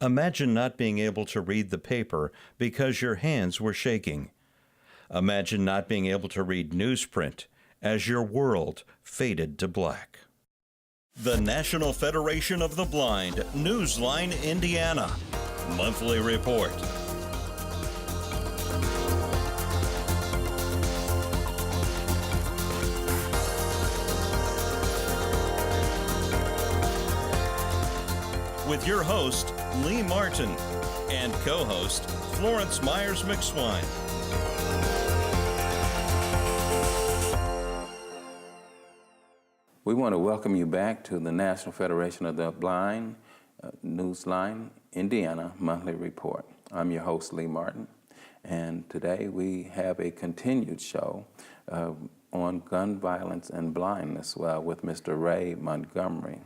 Imagine not being able to read the paper because your hands were shaking. Imagine not being able to read newsprint as your world faded to black. The National Federation of the Blind, Newsline, Indiana. Monthly Report. With your host, Lee Martin, and co-host, Florence Myers-McSwine. We want to welcome you back to the National Federation of the Blind, Newsline, Indiana Monthly Report. I'm your host, Lee Martin, and today we have a continued show on gun violence and blindness with Mr. Ray Montgomery.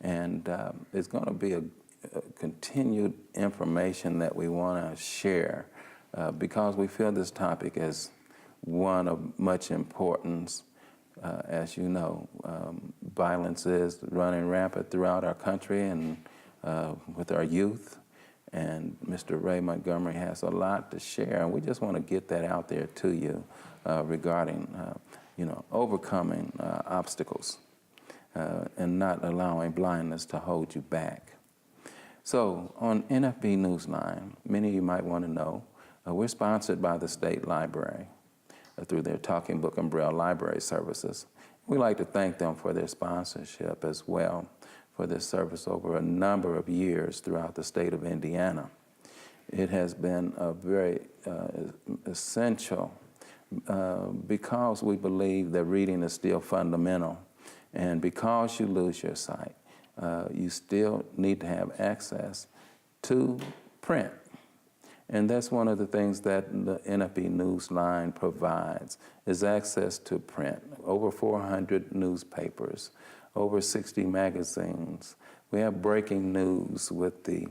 And it's going to be a continued information that we want to share because we feel this topic is one of much importance. As you know, violence is running rampant throughout our country and with our youth. And Mr. Ray Montgomery has a lot to share, and we just want to get that out there to you regarding, overcoming obstacles and not allowing blindness to hold you back. So on NFB Newsline, many of you might want to know, we're sponsored by the State Library through their Talking Book and Braille Library services. We'd like to thank them for their sponsorship as well for this service over a number of years throughout the state of Indiana. It has been a very essential because we believe that reading is still fundamental. And because you lose your sight, you still need to have access to print. And that's one of the things that the NFB Newsline provides, is access to print. Over 400 newspapers, over 60 magazines. We have breaking news with the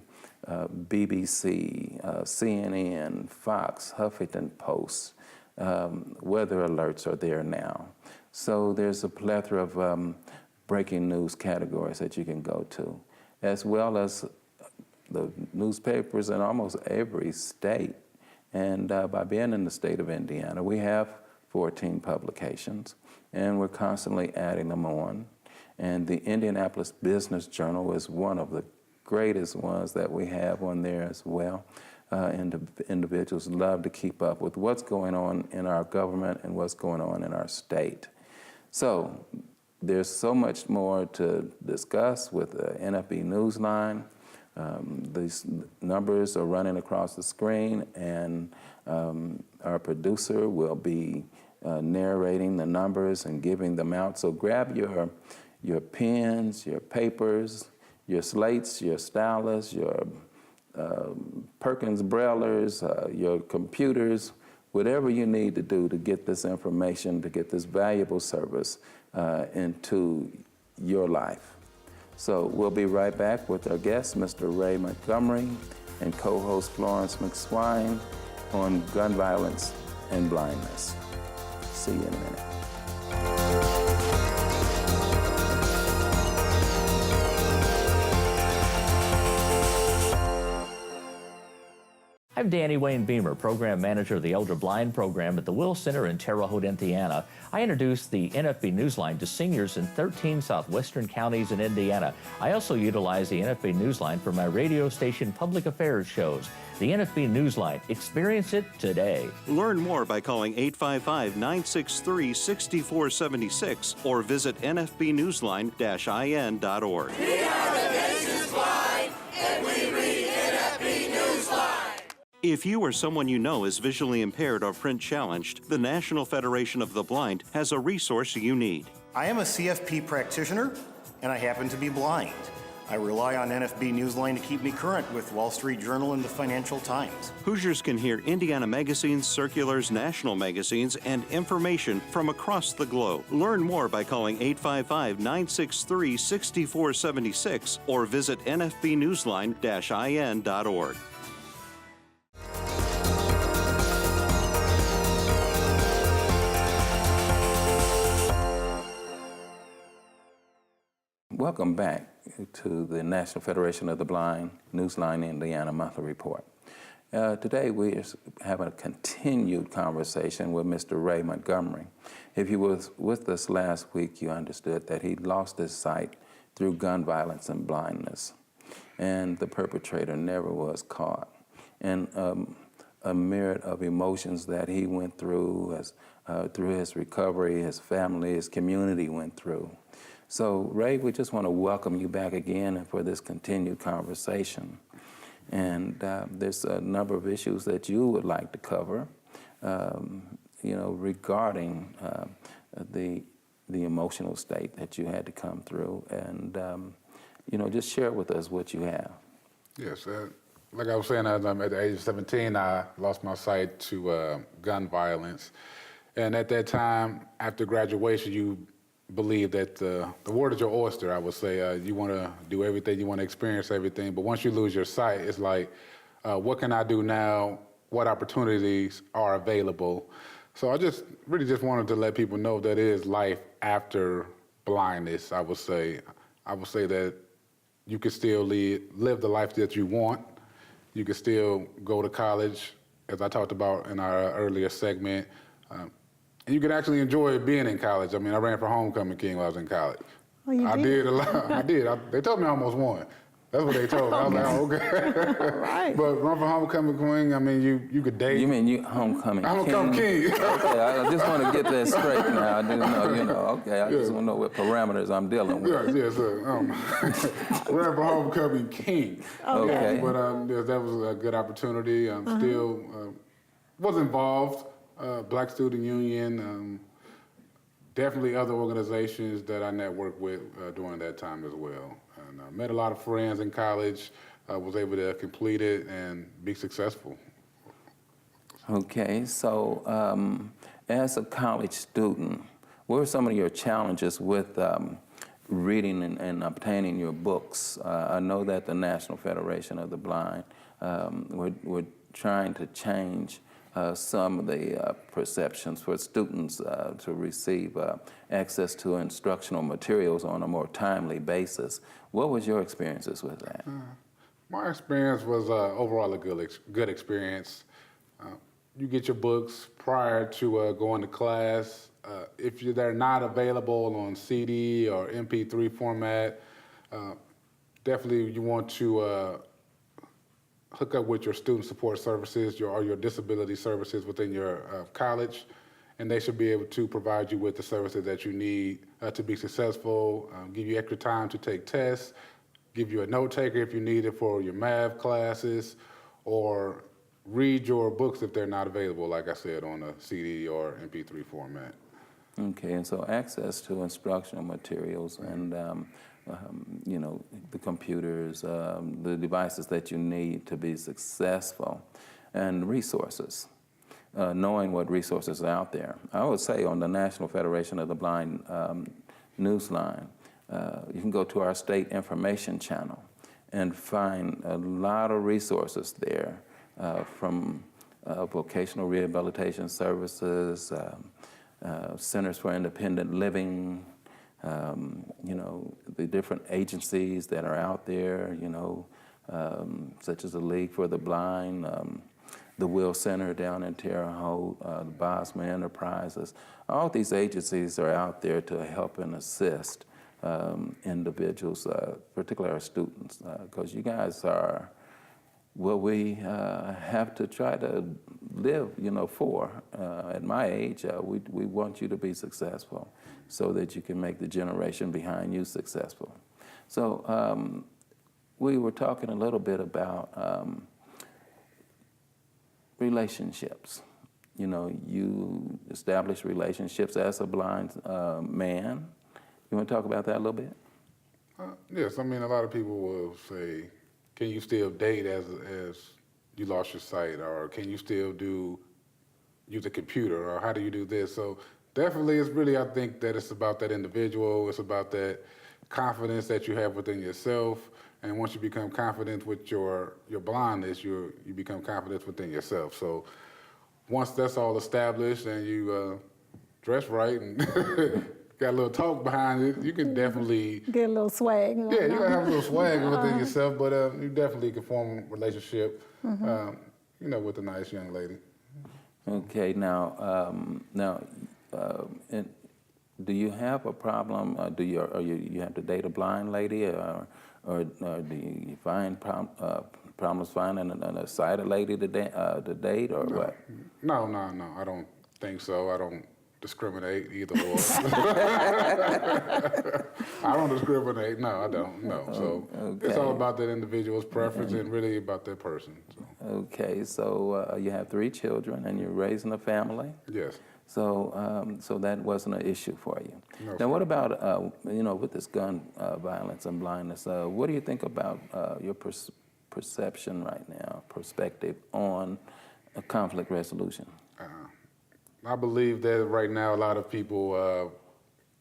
BBC, CNN, Fox, Huffington Post. Weather alerts are there now. So there's a plethora of breaking news categories that you can go to, as well as the newspapers in almost every state. And by being in the state of Indiana, we have 14 publications, and we're constantly adding them on. And the Indianapolis Business Journal is one of the greatest ones that we have on there as well. Individuals love to keep up with what's going on in our government and what's going on in our state. So there's so much more to discuss with the NFB Newsline. These numbers are running across the screen, and our producer will be narrating the numbers and giving them out. So grab your pens, your papers, your slates, your stylus, your Perkins Braillers, your computers, whatever you need to do to get this information, to get this valuable service into your life. So we'll be right back with our guest, Mr. Ray Montgomery, and co-host Florence McSwine on gun violence and blindness. See you in a minute. I'm Danny Wayne Beamer, Program Manager of the Elder Blind Program at the Will Center in Terre Haute, Indiana. I introduce the NFB Newsline to seniors in 13 southwestern counties in Indiana. I also utilize the NFB Newsline for my radio station public affairs shows. The NFB Newsline. Experience it today. Learn more by calling 855-963-6476 or visit nfbnewsline-in.org. We are the nation's blind, and we read NFB Newsline. If you or someone you know is visually impaired or print challenged, the National Federation of the Blind has a resource you need. I am a CFP practitioner, and I happen to be blind. I rely on NFB Newsline to keep me current with Wall Street Journal and the Financial Times. Hoosiers can hear Indiana magazines, circulars, national magazines, and information from across the globe. Learn more by calling 855-963-6476 or visit nfbnewsline-in.org. Welcome back. to the National Federation of the Blind Newsline Indiana Monthly Report. Today we are having a continued conversation with Mr. Ray Montgomery. If you was with us last week, you understood that he lost his sight through gun violence and blindness, and the perpetrator never was caught. And a myriad of emotions that he went through through his recovery, his family, his community went through. So, Ray, we just want to welcome you back again for this continued conversation. And there's a number of issues that you would like to cover, regarding the emotional state that you had to come through, and just share with us what you have. Yes, like I was saying, at the age of 17, I lost my sight to gun violence, and at that time, after graduation, you believe that the world is your oyster, I would say. You want to do everything, you want to experience everything, but once you lose your sight, it's like, what can I do now? What opportunities are available? So I just wanted to let people know that it is life after blindness, I would say. I would say that you can still live the life that you want. You can still go to college, as I talked about in our earlier segment. And you can actually enjoy being in college. I mean, I ran for homecoming king when I was in college. Oh, you I did? did a lot. I did. They told me I almost won. That's what they told me. I was like, oh, okay. All right. But run for homecoming queen, I mean, you could date. You mean you homecoming king? Homecoming king. Okay, I just want to get that straight now. I didn't know, okay, I just want to know what parameters I'm dealing with. Yes, sir. Ran for homecoming king. Okay. But that was a good opportunity. Still was involved. Black Student Union, definitely other organizations that I networked with during that time as well. And I met a lot of friends in college, was able to complete it and be successful. Okay, so as a college student, what were some of your challenges with reading and obtaining your books? I know that the National Federation of the Blind, we're trying to change some of the perceptions for students to receive access to instructional materials on a more timely basis. What was your experiences with that? My experience was overall a good experience. You get your books prior to going to class. If they're not available on CD or MP3 format, definitely you want to hook up with your student support services or your disability services within your college, and they should be able to provide you with the services that you need to be successful, give you extra time to take tests, give you a note taker if you need it for your math classes, or read your books if they're not available, like I said, on a CD or MP3 format. Okay, and so access to instructional materials and the computers, the devices that you need to be successful, and resources, knowing what resources are out there. I would say on the National Federation of the Blind Newsline, you can go to our state information channel and find a lot of resources there from vocational rehabilitation services, centers for independent living, the different agencies that are out there, such as the League for the Blind, the Will Center down in Terre Haute, the Bosma Enterprises. All these agencies are out there to help and assist individuals, particularly our students, because you guys are what we have to try to live, for. At my age, we want you to be successful so that you can make the generation behind you successful. So we were talking a little bit about relationships. You establish relationships as a blind man. You want to talk about that a little bit? Yes, I mean, a lot of people will say, can you still date as you lost your sight, or can you still use a computer, or how do you do this? So definitely it's really, I think that it's about that individual, it's about that confidence that you have within yourself, and once you become confident with your blindness, you become confident within yourself. So once that's all established and you dress right and got a little talk behind it, you can definitely Get a little swag. yeah, you gotta have a little swag within yourself, but you definitely can form a relationship, you know, with a nice young lady. Okay, now, do you have a problem? You have to date a blind lady, or do you find problems finding a sighted lady to date, or what? No, I don't think so. I don't discriminate either or. I don't discriminate. No, I don't. No. So it's all about that individual's preference and really about that person. So. Okay, so you have 3 children and you're raising a family? Yes. So, so that wasn't an issue for you. No, now, sir. what about, you know, with this gun violence and blindness, what do you think about your perception right now, perspective on conflict resolution? I believe that right now a lot of people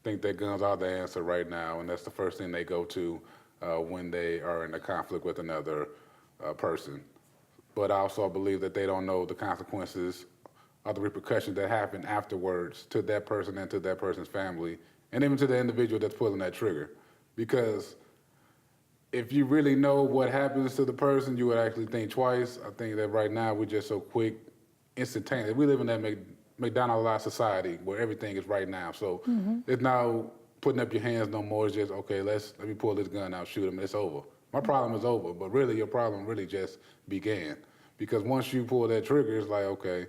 think that guns are the answer right now, and that's the first thing they go to when they are in a conflict with another person. But I also believe that they don't know the consequences or the repercussions that happen afterwards to that person and to that person's family, and even to the individual that's pulling that trigger. Because if you really know what happens to the person, you would actually think twice. I think that right now we're just so quick, instantaneous. We live in that McDonald's society where everything is right now. So it's now putting up your hands no more. It's just, okay, let me pull this gun out, shoot him, it's over. My problem is over, but really your problem really just began. Because once you pull that trigger, it's like, okay,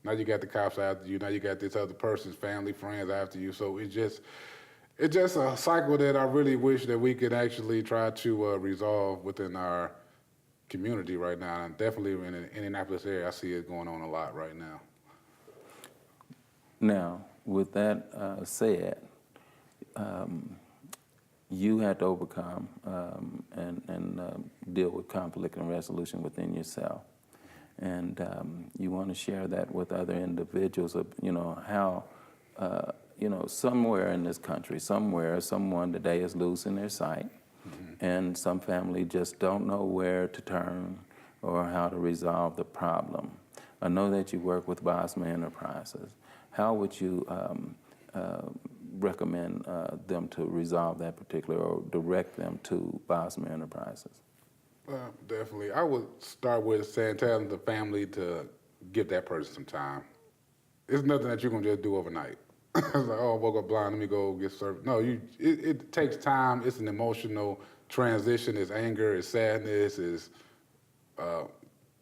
now you got the cops after you, now you got this other person's family, friends after you. So it's just a cycle that I really wish that we could actually try to resolve within our community right now. And definitely in the Indianapolis area, I see it going on a lot right now. Now, with that said, you had to overcome and deal with conflict and resolution within yourself. And you want to share that with other individuals of, you know, how, you know, somewhere in this country, someone today is losing their sight, and some family just don't know where to turn or how to resolve the problem. I know that you work with Bosma Enterprises. How would you recommend them to resolve that particular, or direct them to Bosma Enterprises? Definitely. I would start with telling the family to give that person some time. It's nothing that you're going to just do overnight. It's like, oh, I woke up blind, let me go get served. No, it takes time. It's an emotional transition. It's anger, it's sadness, it's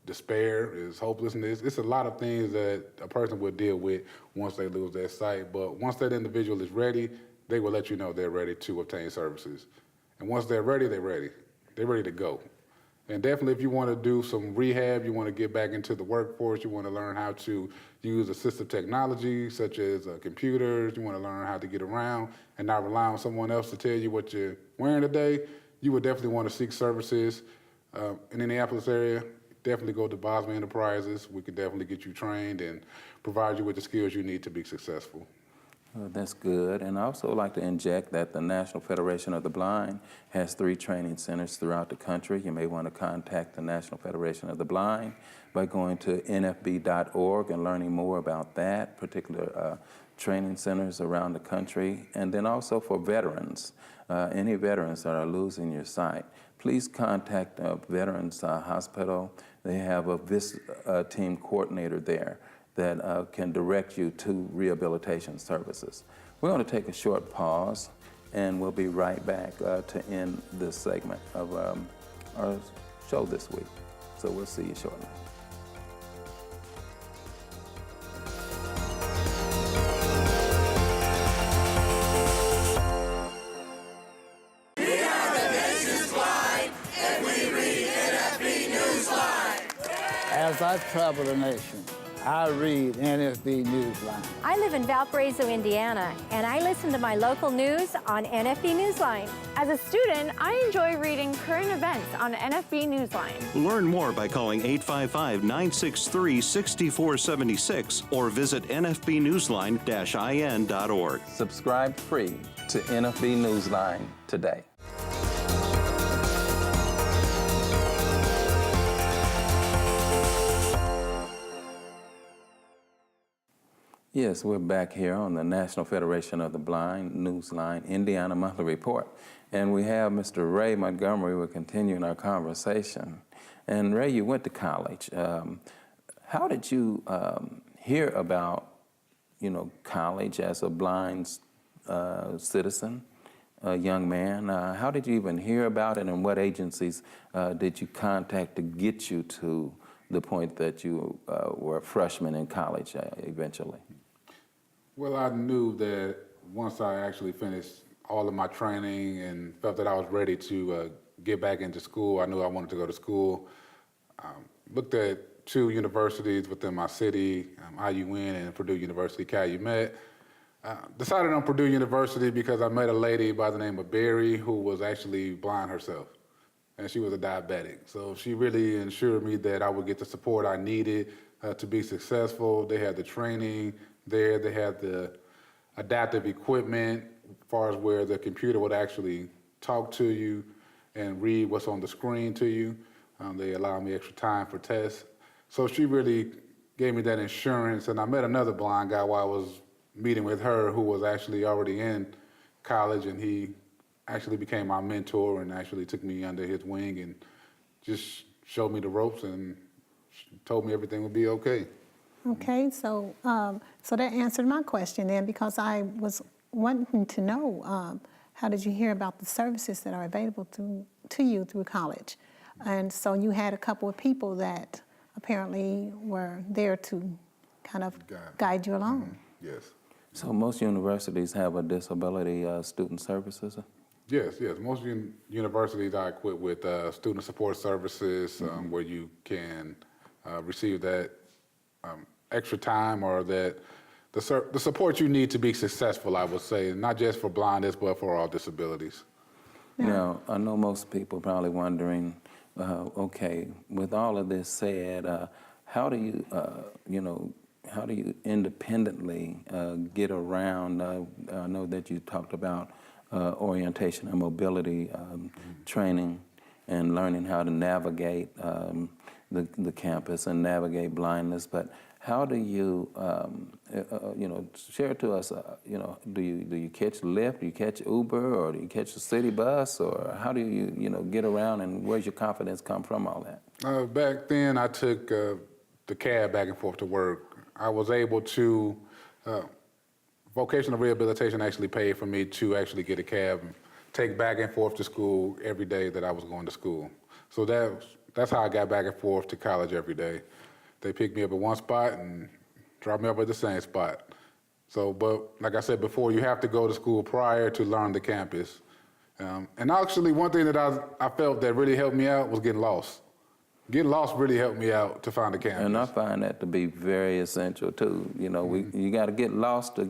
despair, it's hopelessness. It's a lot of things that a person will deal with once they lose their sight. But once that individual is ready, they will let you know they're ready to obtain services. And once they're ready, they're ready. They're ready to go. And definitely if you want to do some rehab, you want to get back into the workforce, you want to learn how to use assistive technology such as computers, you want to learn how to get around and not rely on someone else to tell you what you're wearing today, you would definitely want to seek services in the Indianapolis area. Definitely go to Bosma Enterprises. We can definitely get you trained and provide you with the skills you need to be successful. That's good. And I also like to inject that the National Federation of the Blind has 3 training centers throughout the country. You may want to contact the National Federation of the Blind by going to nfb.org and learning more about that particular training centers around the country. And then also for veterans, any veterans that are losing your sight, please contact Veterans Hospital. They have a VIS team coordinator there that can direct you to rehabilitation services. We're going to take a short pause, and we'll be right back to end this segment of our show this week. So we'll see you shortly. We are the nation's blind, and we read NFB Newsline. As I travel the nation, I read NFB Newsline. I live in Valparaiso, Indiana, and I listen to my local news on NFB Newsline. As a student, I enjoy reading current events on NFB Newsline. Learn more by calling 855-963-6476 or visit nfbnewsline-in.org. Subscribe free to NFB Newsline today. Yes, we're back here on the National Federation of the Blind Newsline Indiana Monthly Report. And we have Mr. Ray Montgomery. We're continuing our conversation. And Ray, you went to college. How did you hear about, college as a blind citizen, a young man? How did you even hear about it, and what agencies did you contact to get you to the point that you were a freshman in college eventually? Well, I knew that once I actually finished all of my training and felt that I was ready to get back into school, I knew I wanted to go to school. Looked at 2 universities within my city, IUN and Purdue University, Calumet. Decided on Purdue University because I met a lady by the name of Barry who was actually blind herself, and she was a diabetic. So she really ensured me that I would get the support I needed to be successful. They had the training there, they had the adaptive equipment as far as where the computer would actually talk to you and read what's on the screen to you. They allowed me extra time for tests. So she really gave me that insurance, and I met another blind guy while I was meeting with her who was actually already in college, and he actually became my mentor and actually took me under his wing and just showed me the ropes and told me everything would be okay. Okay, so so that answered my question then, because I was wanting to know how did you hear about the services that are available to you through college? And so you had a couple of people that apparently were there to kind of guide you along. Mm-hmm. Yes. So most universities have a disability student services? Yes. Most universities are equipped with student support services where you can receive that extra time or that the support you need to be successful, I would say, not just for blindness, but for all disabilities. Now, I know most people probably wondering, okay, with all of this said, how do you, how do you independently get around? I know that you talked about orientation and mobility training and learning how to navigate the campus and navigate blindness, but how do you, share to us, do you catch Lyft, do you catch Uber, or do you catch the city bus, or how do you, get around, and where's your confidence come from, all that? Back then, I took the cab back and forth to work. I was able to, vocational rehabilitation actually paid for me to actually get a cab and take back and forth to school every day that I was going to school. So that's how I got back and forth to college every day. They picked me up at one spot and dropped me off at the same spot. So, but like I said before, you have to go to school prior to learn the campus. And actually, one thing that I felt that really helped me out was getting lost. Getting lost really helped me out to find the campus. And I find that to be very essential too. You got to get lost to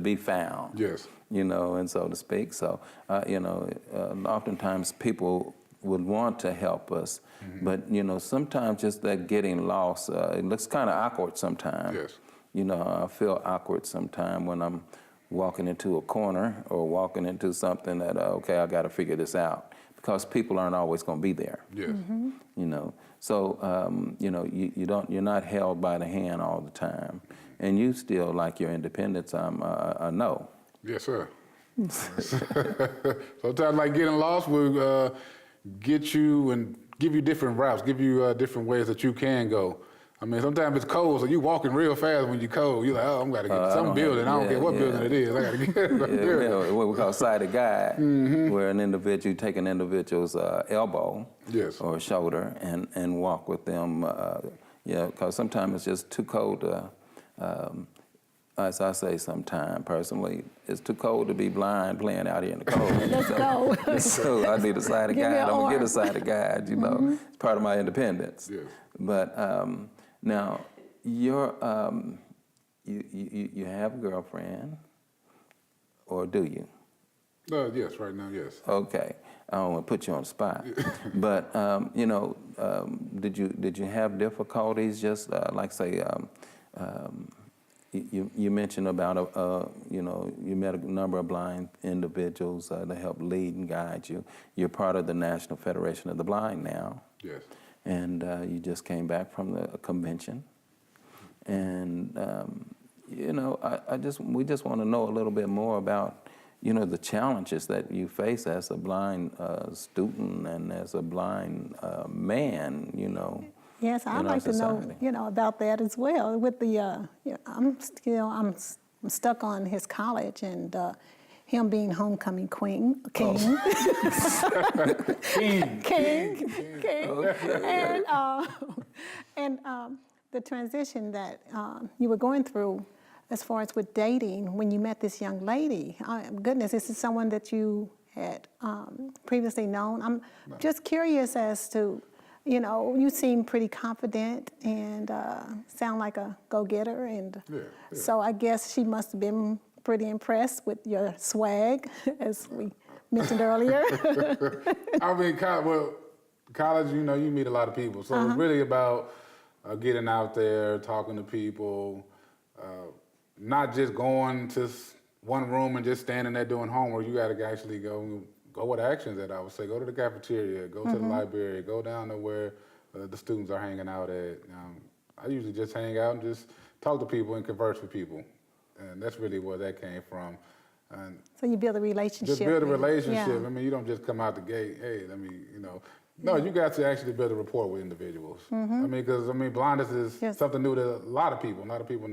be found. Yes. And so to speak. So, oftentimes people would want to help us, but sometimes just that getting lost, it looks kind of awkward sometimes. Yes. I feel awkward sometimes when I'm walking into a corner or walking into something that okay, I got to figure this out, because people aren't always going to be there. Yes. So you're not held by the hand all the time, and you still like your independence. I know. Yes, sir. Sometimes, like getting lost, will get you and give you different routes, give you different ways that you can go. I mean, sometimes it's cold, so you walking real fast when you're cold. You're like, oh, I'm got to get to some building. I don't care what building it is. I got to get there. What we call sighted guide, where you take an individual's elbow or shoulder and walk with them. Because sometimes it's just too cold to, as I say sometimes personally, it's too cold to be blind playing out here in the cold. Let's go. So I need a sighted guide. I'm going to get a sighted guide, It's part of my independence. Yes. But now, you have a girlfriend, or do you? Yes, right now, yes. Okay, I don't want to put you on the spot, but did you have difficulties? Just like say, you mentioned about you met a number of blind individuals to help lead and guide you. You're part of the National Federation of the Blind now. Yes. And you just came back from the convention, and You know, we just want to know a little bit more about, you know, the challenges that you face as a blind student and as a blind man, you know. Yes, I'd like to know, you know, about that as well. With the, you know, I'm stuck on his college and him being homecoming king. King. Okay. And the transition that you were going through as far as with dating when you met this young lady. Goodness, this is someone that you had previously known. I'm just curious as to, you know, you seem pretty confident and sound like a go-getter. And so I guess she must have been pretty impressed with your swag, as we mentioned earlier. I mean, college, you know, you meet a lot of people. So it's really about getting out there, talking to people, not just going to one room and just standing there doing homework. You got to actually go with actions, that I would say. Go to the cafeteria, go to the library, go down to where the students are hanging out at. I usually just hang out and just talk to people and converse with people. And that's really where that came from. And so you build a relationship. Just build a relationship. Yeah. I mean, you don't just come out the gate, hey, let me, you know. No, you got to actually build a rapport with individuals. I mean, because, blindness is something new to a lot of people. A lot of people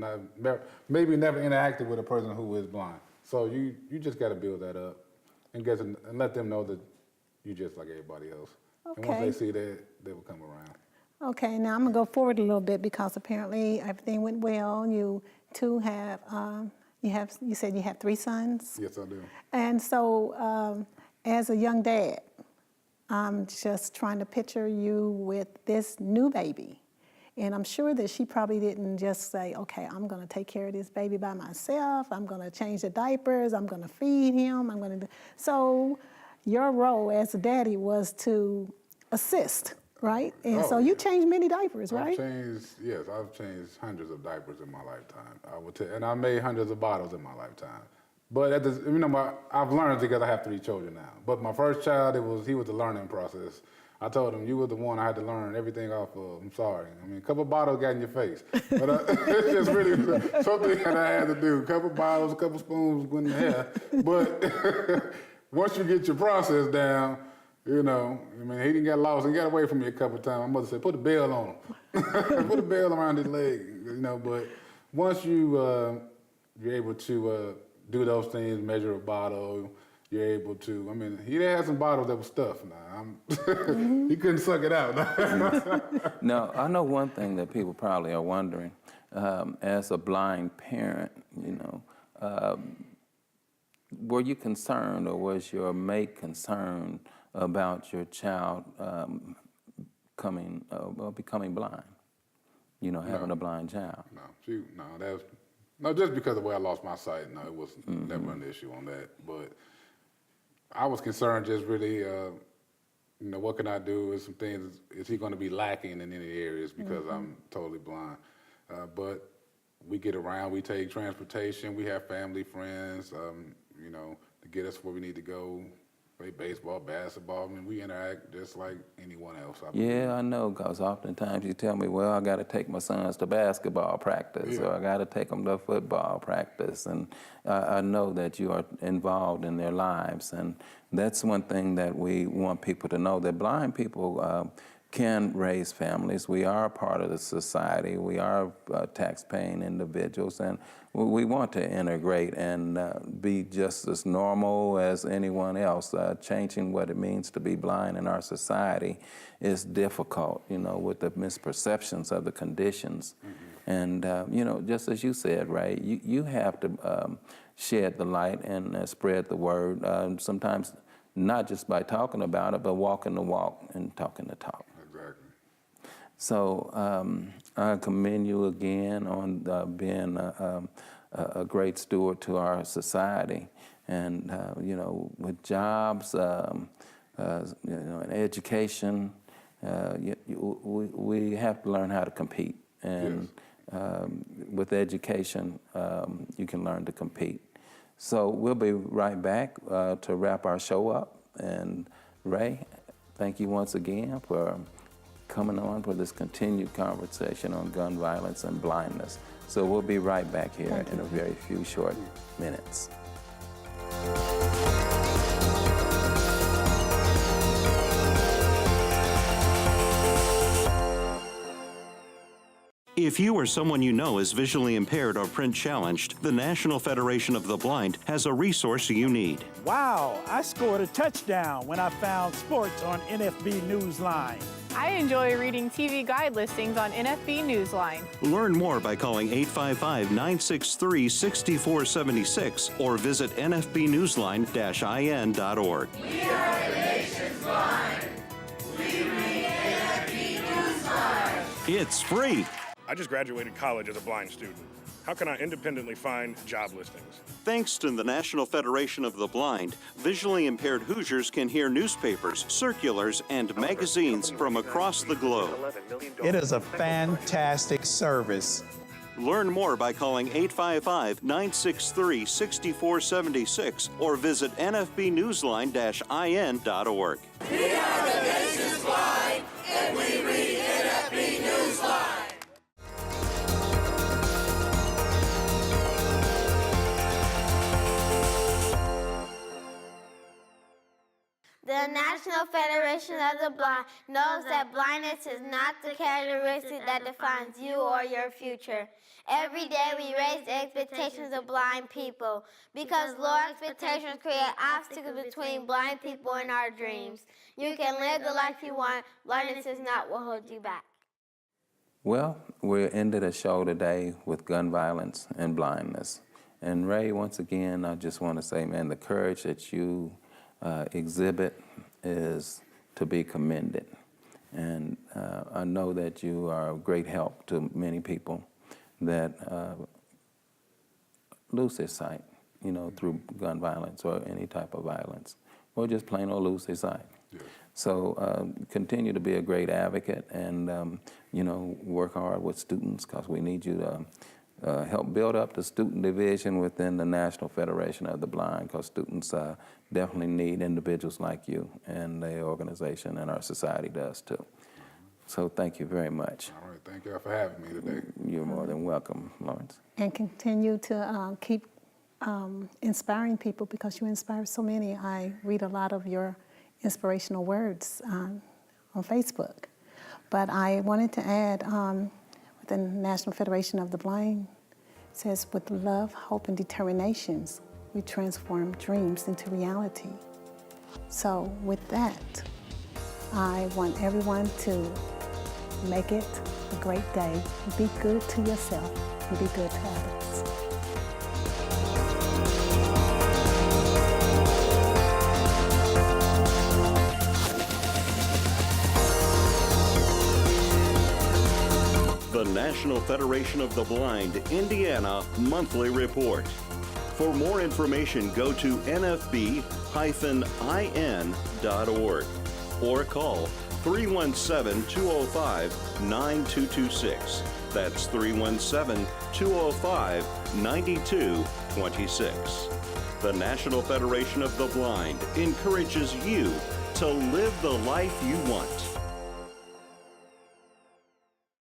maybe never interacted with a person who is blind. So you just got to build that up and let them know that you're just like everybody else. Okay. And once they see that, they will come around. Okay, now I'm going to go forward a little bit because apparently everything went well. You two have, you said you have 3 sons? Yes, I do. And so as a young dad, I'm just trying to picture you with this new baby. And I'm sure that she probably didn't just say, okay, I'm going to take care of this baby by myself. I'm going to change the diapers. I'm going to feed him. I'm going to do. So your role as a daddy was to assist, right? And so you changed many diapers, right? I've changed hundreds of diapers in my lifetime. And I made hundreds of bottles in my lifetime. But I've learned because I have 3 children now. But my first child, he was the learning process. I told him, you were the one I had to learn everything off of. I'm sorry. I mean, a couple bottles got in your face. But it's just really something that I had to do. A couple bottles, a couple spoons went in the hair. But once you get your process down, you know, I mean, he didn't get lost. He got away from me a couple of times. My mother said, put a bell on him. Put a bell around his leg, you know. But once you're able to do those things, measure a bottle, you're able to, he had some bottles that were stuffed now. He couldn't suck it out. Now, I know one thing that people probably are wondering, as a blind parent, you know, were you concerned or was your mate concerned about your child becoming blind? You know, having a blind child? No, just because of the way I lost my sight, no, it was never an issue on that. But I was concerned just really, you know, what can I do? Is some things, is he going to be lacking in any areas because I'm totally blind? But we get around, we take transportation, we have family, friends, you know, to get us where we need to go. Play baseball, basketball. I mean, we interact just like anyone else. Yeah, I know, because oftentimes you tell me, well, I got to take my sons to basketball practice, or I got to take them to football practice, and I know that you are involved in their lives, and that's one thing that we want people to know, that blind people can raise families. We are a part of the society. We are tax-paying individuals, and we want to integrate and be just as normal as anyone else. Changing what it means to be blind in our society is difficult, you know, with the misperceptions of the conditions. And, you know, just as you said, Ray, you have to shed the light and spread the word, sometimes not just by talking about it, but walking the walk and talking the talk. So I commend you again on being a great steward to our society, and you know, with jobs, you know, and education, we have to learn how to compete, and with education, you can learn to compete. So we'll be right back to wrap our show up, and Ray, thank you once again for coming on for this continued conversation on gun violence and blindness. So we'll be right back here in a very few short minutes. If you or someone you know is visually impaired or print challenged, the National Federation of the Blind has a resource you need. Wow, I scored a touchdown when I found sports on NFB Newsline. I enjoy reading TV guide listings on NFB Newsline. Learn more by calling 855-963-6476 or visit nfbnewsline-in.org. We are the nation's blind. We read NFB Newsline. It's free. I just graduated college as a blind student. How can I independently find job listings? Thanks to the National Federation of the Blind, visually impaired Hoosiers can hear newspapers, circulars, and magazines from across the globe. It is a fantastic service. Learn more by calling 855-963-6476 or visit nfbnewsline-in.org. We are the nation's blind, and we read NFB Newsline. The National Federation of the Blind knows that blindness is not the characteristic that defines you or your future. Every day we raise the expectations of blind people because low expectations create obstacles between blind people and our dreams. You can live the life you want. Blindness is not what holds you back. Well, we ended a show today with gun violence and blindness. And Ray, once again, I just want to say, man, the courage that you exhibit is to be commended. And I know that you are of great help to many people that lose their sight, you know, through gun violence or any type of violence, or just plain old lose their sight. Yeah. So continue to be a great advocate and, you know, work hard with students because we need you to help build up the student division within the National Federation of the Blind because students definitely need individuals like you and the organization, and our society does too. So thank you very much. All right, thank you for having me today. You're more than welcome, Lawrence. And continue to keep inspiring people because you inspire so many. I read a lot of your inspirational words on Facebook. But I wanted to add, the National Federation of the Blind says, with love, hope, and determinations, we transform dreams into reality. So with that, I want everyone to make it a great day. Be good to yourself and be good to others. The National Federation of the Blind, Indiana Monthly Report. For more information, go to nfb-in.org or call 317-205-9226. That's 317-205-9226. The National Federation of the Blind encourages you to live the life you want.